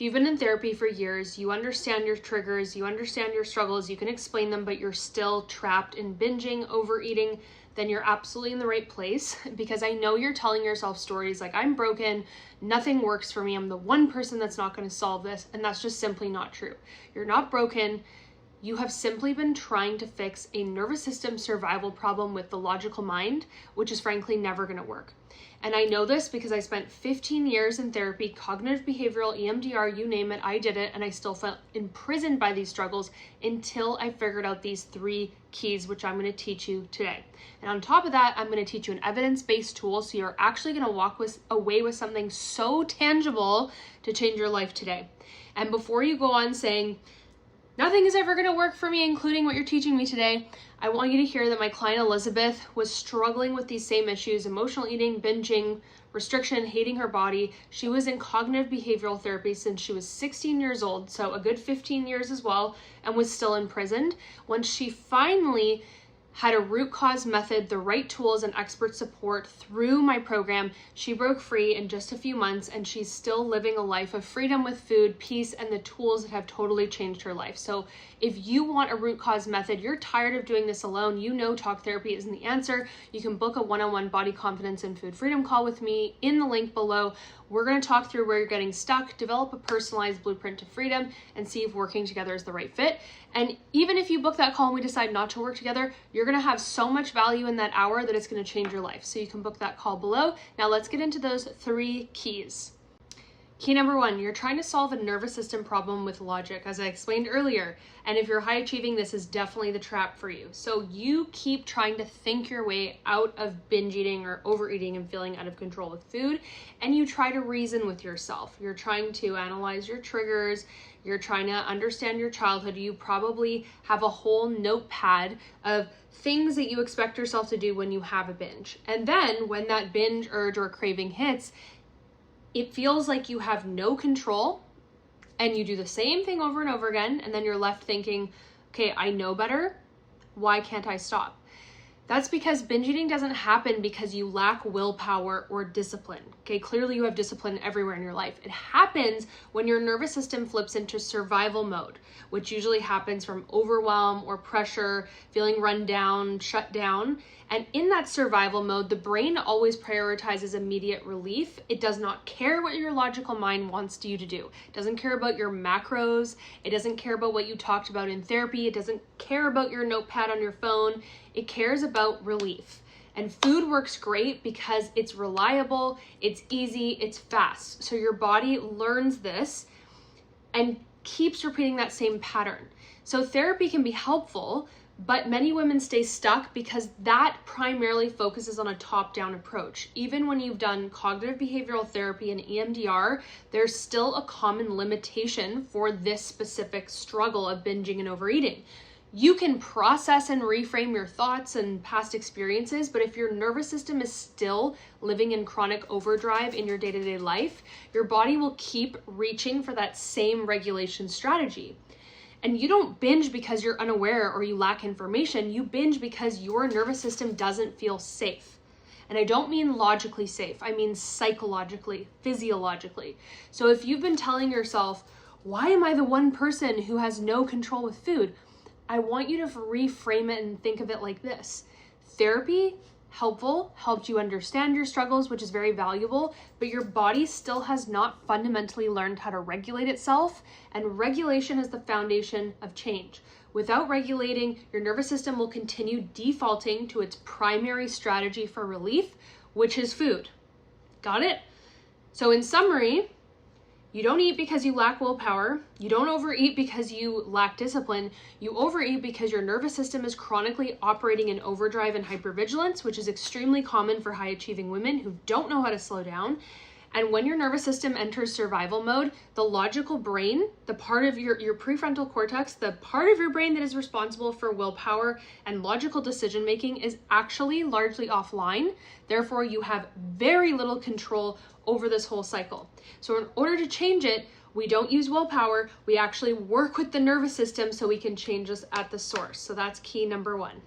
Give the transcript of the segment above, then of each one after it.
you've been in therapy for years, you understand your triggers, you understand your struggles, you can explain them, but you're still trapped in binging, overeating, then you're absolutely in the right place, because I know you're telling yourself stories like, I'm broken, nothing works for me, I'm the one person that's not going to solve this, and that's just simply not true. You're not broken. You have simply been trying to fix a nervous system survival problem with the logical mind, which is frankly never going to work. And I know this because I spent 15 years in therapy, cognitive behavioral, EMDR, you name it, I did it, and I still felt imprisoned by these struggles until I figured out these 3 keys, which I'm going to teach you today. And on top of that, I'm going to teach you an evidence-based tool, so you're actually going to walk away with something so tangible to change your life today. And before you go on saying, nothing is ever going to work for me, including what you're teaching me today, I want you to hear that my client Elizabeth was struggling with these same issues: emotional eating, binging, restriction, hating her body. She was in cognitive behavioral therapy since she was 16 years old, so a good 15 years as well, and was still imprisoned. When she finally had a root cause method, the right tools and expert support through my program, she broke free in just a few months, and she's still living a life of freedom with food, peace, and the tools that have totally changed her life. So if you want a root cause method, you're tired of doing this alone, you know talk therapy isn't the answer, you can book a one-on-one body confidence and food freedom call with me in the link below. We're going to talk through where you're getting stuck, develop a personalized blueprint to freedom, and see if working together is the right fit. And even if you book that call and we decide not to work together, you're going to have so much value in that hour that it's going to change your life. So you can book that call below. Now let's get into those 3 keys. Key number 1, you're trying to solve a nervous system problem with logic, as I explained earlier. And if you're high achieving, this is definitely the trap for you. So you keep trying to think your way out of binge eating or overeating and feeling out of control with food. And you try to reason with yourself. You're trying to analyze your triggers. You're trying to understand your childhood. You probably have a whole notepad of things that you expect yourself to do when you have a binge. And then when that binge urge or craving hits, it feels like you have no control, and you do the same thing over and over again, and then you're left thinking, okay, I know better, why can't I stop? That's because binge eating doesn't happen because you lack willpower or discipline. Okay, clearly you have discipline everywhere in your life. It happens when your nervous system flips into survival mode, which usually happens from overwhelm or pressure, feeling run down, shut down. And in that survival mode, the brain always prioritizes immediate relief. It does not care what your logical mind wants you to do. It doesn't care about your macros. It doesn't care about what you talked about in therapy. It doesn't care about your notepad on your phone. It cares about relief. And food works great because it's reliable, it's easy, it's fast. So your body learns this and keeps repeating that same pattern. So therapy can be helpful, but many women stay stuck because that primarily focuses on a top-down approach. Even when you've done cognitive behavioral therapy and EMDR, there's still a common limitation for this specific struggle of binging and overeating. You can process and reframe your thoughts and past experiences, but if your nervous system is still living in chronic overdrive in your day-to-day life, your body will keep reaching for that same regulation strategy. And you don't binge because you're unaware or you lack information. You binge because your nervous system doesn't feel safe. And I don't mean logically safe. I mean psychologically, physiologically. So if you've been telling yourself, why am I the one person who has no control with food? I want you to reframe it and think of it like this. Therapy, helped you understand your struggles, which is very valuable, but your body still has not fundamentally learned how to regulate itself, and regulation is the foundation of change. Without regulating, your nervous system will continue defaulting to its primary strategy for relief, which is food. Got it? So in summary, you don't eat because you lack willpower. You don't overeat because you lack discipline. You overeat because your nervous system is chronically operating in overdrive and hypervigilance, which is extremely common for high-achieving women who don't know how to slow down. And when your nervous system enters survival mode, the logical brain, the part of your prefrontal cortex, the part of your brain that is responsible for willpower and logical decision-making is actually largely offline. Therefore, you have very little control over this whole cycle. So in order to change it, we don't use willpower, we actually work with the nervous system so we can change this at the source. So that's key number 1.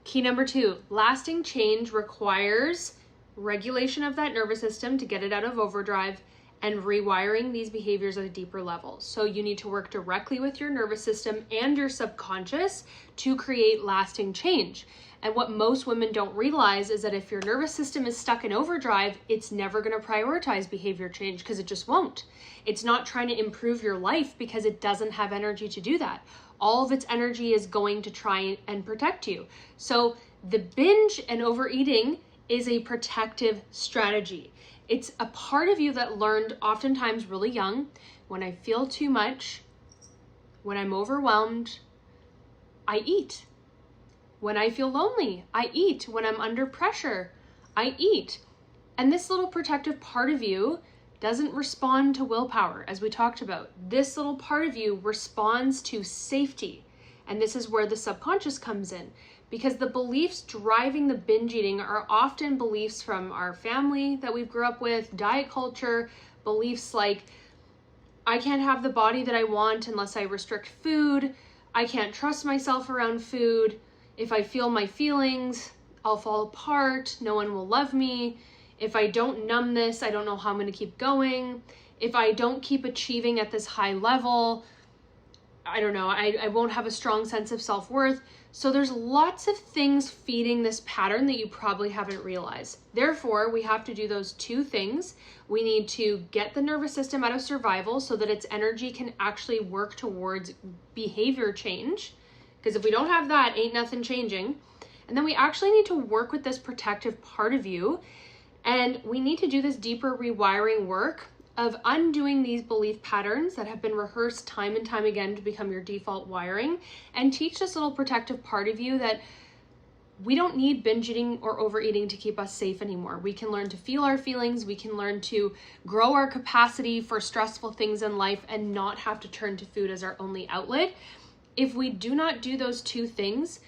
Key number 2, lasting change requires regulation of that nervous system to get it out of overdrive and rewiring these behaviors at a deeper level. So you need to work directly with your nervous system and your subconscious to create lasting change. And what most women don't realize is that if your nervous system is stuck in overdrive, it's never going to prioritize behavior change because it just won't. It's not trying to improve your life because it doesn't have energy to do that. All of its energy is going to try and protect you. So the binge and overeating is a protective strategy. It's a part of you that learned oftentimes really young, when I feel too much, when I'm overwhelmed, I eat. When I feel lonely, I eat. When I'm under pressure, I eat. And this little protective part of you doesn't respond to willpower, as we talked about. This little part of you responds to safety. And this is where the subconscious comes in, because the beliefs driving the binge eating are often beliefs from our family that we've grew up with, diet culture, beliefs like, I can't have the body that I want unless I restrict food. I can't trust myself around food. If I feel my feelings, I'll fall apart. No one will love me. If I don't numb this, I don't know how I'm going to keep going. If I don't keep achieving at this high level, I don't know, I won't have a strong sense of self-worth. So there's lots of things feeding this pattern that you probably haven't realized. Therefore, we have to do those two things. We need to get the nervous system out of survival so that its energy can actually work towards behavior change. Because if we don't have that, ain't nothing changing. And then we actually need to work with this protective part of you. And we need to do this deeper rewiring work of undoing these belief patterns that have been rehearsed time and time again to become your default wiring, and teach this little protective part of you that we don't need binge eating or overeating to keep us safe anymore. We can learn to feel our feelings. We can learn to grow our capacity for stressful things in life and not have to turn to food as our only outlet. If we do not do those two things,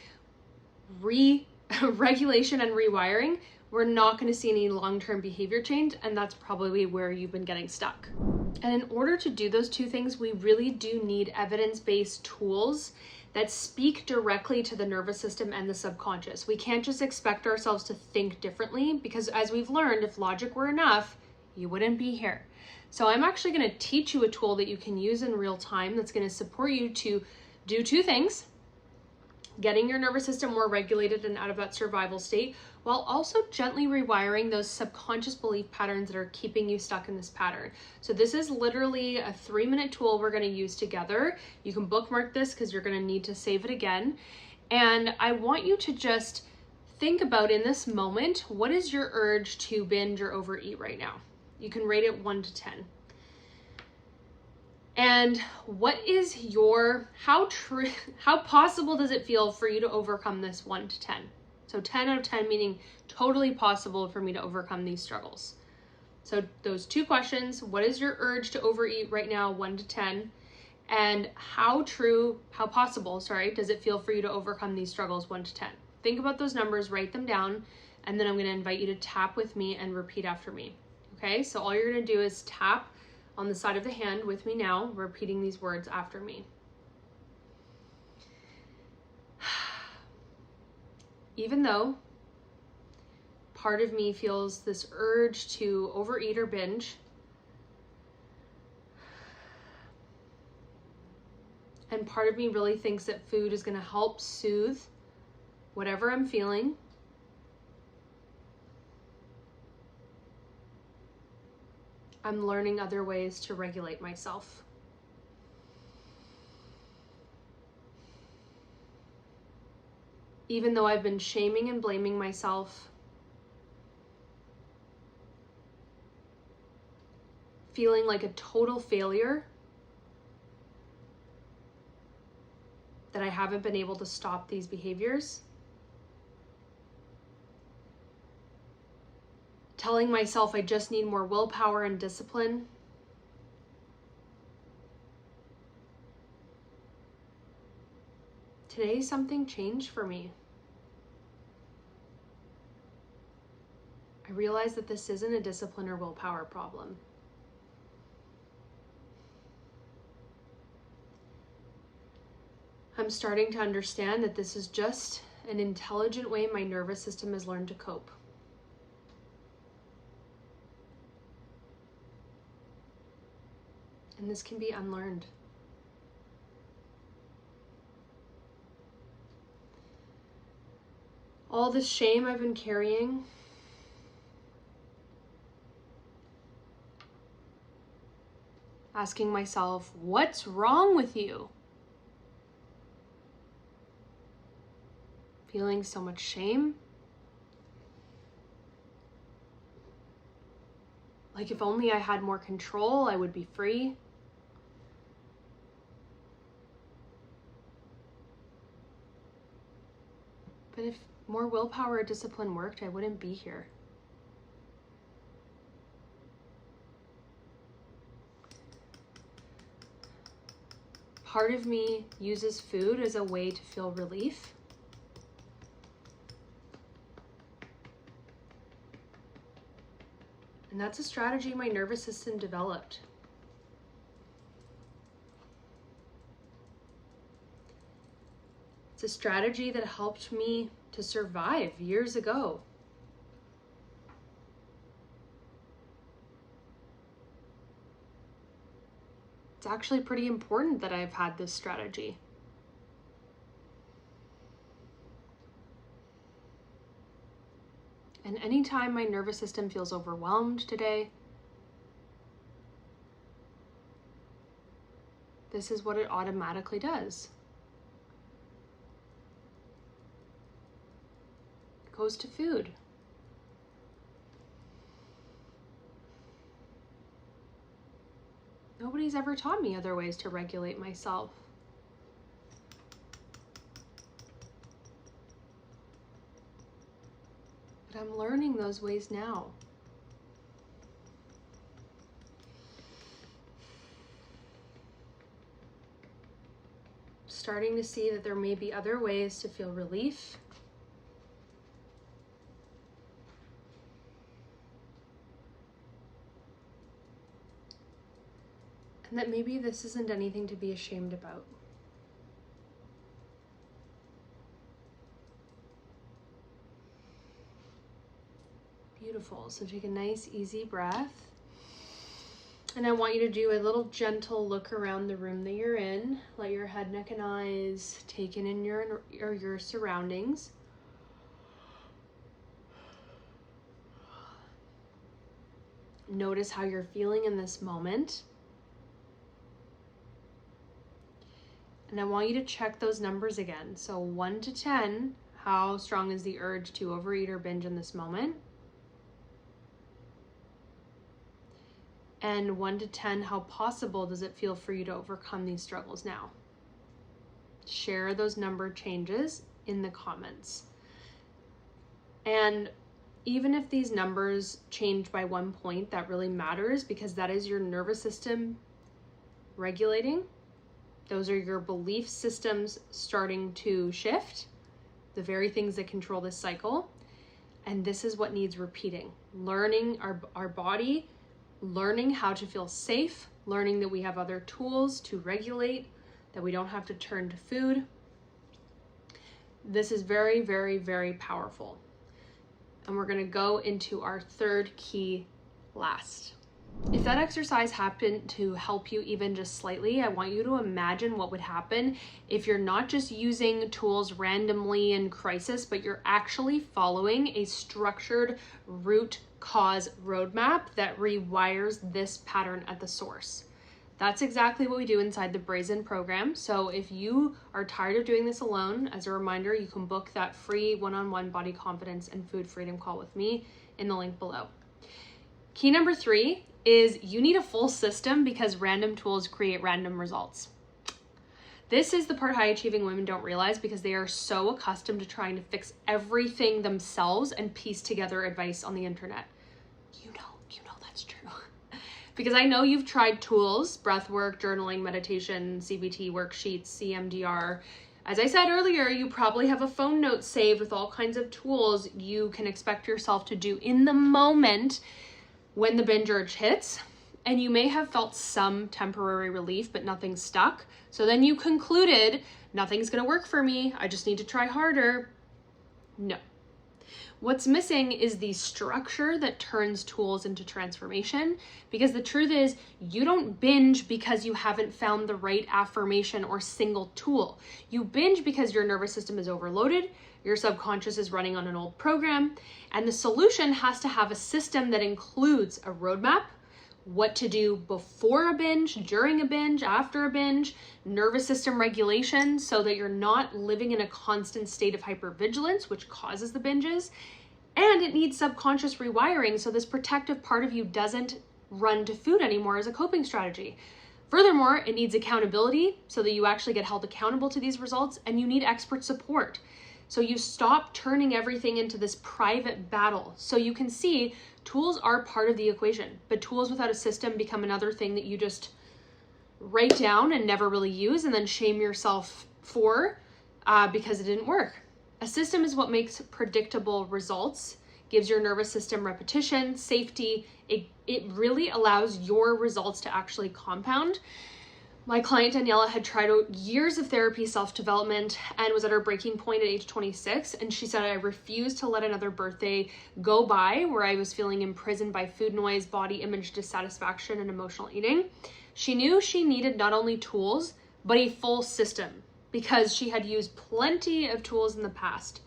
regulation and rewiring, we're not going to see any long-term behavior change, and that's probably where you've been getting stuck. And in order to do those two things, we really do need evidence-based tools that speak directly to the nervous system and the subconscious. We can't just expect ourselves to think differently, because as we've learned, if logic were enough, you wouldn't be here. So I'm actually going to teach you a tool that you can use in real time that's going to support you to do two things: getting your nervous system more regulated and out of that survival state, while also gently rewiring those subconscious belief patterns that are keeping you stuck in this pattern. So this is literally a 3-minute tool we're going to use together. You can bookmark this because you're going to need to save it again. And I want you to just think about, in this moment, what is your urge to binge or overeat right now? You can rate it 1 to 10. And what is your, how possible does it feel for you to overcome this 1 to 10? So 10 out of 10 meaning totally possible for me to overcome these struggles. So those two questions: what is your urge to overeat right now, 1 to 10? And how possible does it feel for you to overcome these struggles, 1 to 10? Think about those numbers, write them down, and then I'm going to invite you to tap with me and repeat after me. Okay, so all you're going to do is tap on the side of the hand with me now, repeating these words after me. Even though part of me feels this urge to overeat or binge, and part of me really thinks that food is going to help soothe whatever I'm feeling, I'm learning other ways to regulate myself. Even though I've been shaming and blaming myself, feeling like a total failure, that I haven't been able to stop these behaviors, telling myself I just need more willpower and discipline, today something changed for me. I realized that this isn't a discipline or willpower problem. I'm starting to understand that this is just an intelligent way my nervous system has learned to cope. And this can be unlearned. All this shame I've been carrying, asking myself, what's wrong with you? Feeling so much shame. Like if only I had more control, I would be free. But if more willpower or discipline worked, I wouldn't be here. Part of me uses food as a way to feel relief. And that's a strategy my nervous system developed. It's a strategy that helped me to survive years ago. It's actually pretty important that I've had this strategy. And anytime my nervous system feels overwhelmed today, this is what it automatically does. It goes to food. Nobody's ever taught me other ways to regulate myself. But I'm learning those ways now. Starting to see that there may be other ways to feel relief. And that maybe this isn't anything to be ashamed about. Beautiful. So take a nice, easy breath. And I want you to do a little gentle look around the room that you're in. Let your head, neck, and eyes take in your surroundings. Notice how you're feeling in this moment. And I want you to check those numbers again. So 1 to 10, how strong is the urge to overeat or binge in this moment? And 1 to 10, how possible does it feel for you to overcome these struggles now? Share those number changes in the comments. And even if these numbers change by 1 point, that really matters because that is your nervous system regulating. Those are your belief systems starting to shift, the very things that control this cycle. And this is what needs repeating. Learning our body, learning how to feel safe, learning that we have other tools to regulate, that we don't have to turn to food. This is very, very, very powerful. And we're going to go into our third key last. If that exercise happened to help you even just slightly, I want you to imagine what would happen if you're not just using tools randomly in crisis, but you're actually following a structured root cause roadmap that rewires this pattern at the source. That's exactly what we do inside the Brazen program. So if you are tired of doing this alone, as a reminder, you can book that free one-on-one body confidence and food freedom call with me in the link below. Key number 3 is you need a full system because random tools create random results. This is the part high achieving women don't realize because they are so accustomed to trying to fix everything themselves and piece together advice on the internet. You know that's true. Because I know you've tried tools, breath work, journaling, meditation, CBT worksheets, CMDR. As I said earlier, you probably have a phone note saved with all kinds of tools you can expect yourself to do in the moment when the binge urge hits, and you may have felt some temporary relief, but nothing stuck. So then you concluded, nothing's gonna work for me, I just need to try harder. No. What's missing is the structure that turns tools into transformation, because the truth is you don't binge because you haven't found the right affirmation or single tool. You binge because your nervous system is overloaded, your subconscious is running on an old program, and the solution has to have a system that includes a roadmap, what to do before a binge, during a binge, after a binge, nervous system regulation so that you're not living in a constant state of hypervigilance, which causes the binges. And it needs subconscious rewiring so this protective part of you doesn't run to food anymore as a coping strategy. Furthermore, it needs accountability so that you actually get held accountable to these results, and you need expert support. So you stop turning everything into this private battle. So you can see tools are part of the equation, but tools without a system become another thing that you just write down and never really use and then shame yourself for because it didn't work. A system is what makes predictable results, gives your nervous system repetition, safety. It really allows your results to actually compound. My client Daniela had tried years of therapy, self-development, and was at her breaking point at age 26. And she said, I refused to let another birthday go by where I was feeling imprisoned by food noise, body image dissatisfaction, and emotional eating. She knew she needed not only tools, but a full system, because she had used plenty of tools in the past.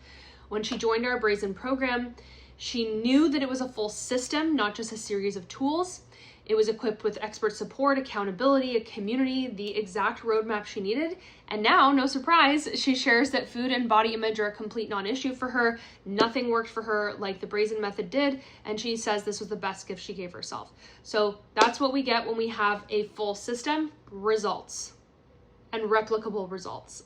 When she joined our Brazen program, she knew that it was a full system, not just a series of tools. It was equipped with expert support, accountability, a community, the exact roadmap she needed. And now, no surprise, she shares that food and body image are a complete non-issue for her. Nothing worked for her like the Brazen method did. And she says this was the best gift she gave herself. So that's what we get when we have a full system: results. And replicable results.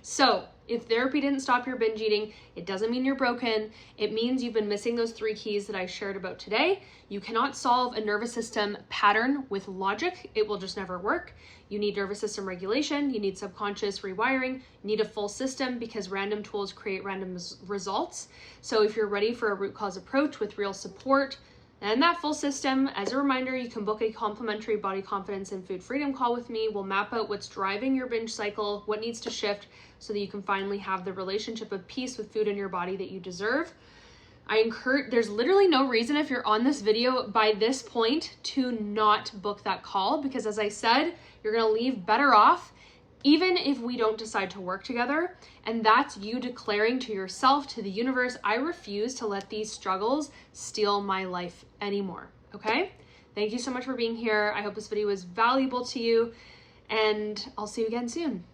So if therapy didn't stop your binge eating, it doesn't mean you're broken. It means you've been missing those 3 keys that I shared about today. You cannot solve a nervous system pattern with logic. It will just never work. You need nervous system regulation. You need subconscious rewiring. You need a full system, because random tools create random results. So if you're ready for a root cause approach with real support and that full system, as a reminder, you can book a complimentary body confidence and food freedom call with me. We'll map out what's driving your binge cycle, what needs to shift so that you can finally have the relationship of peace with food in your body that you deserve. There's literally no reason, if you're on this video by this point, to not book that call, because as I said, you're gonna leave better off even if we don't decide to work together. And that's you declaring to yourself, to the universe, I refuse to let these struggles steal my life anymore, okay? Thank you so much for being here. I hope this video was valuable to you, and I'll see you again soon.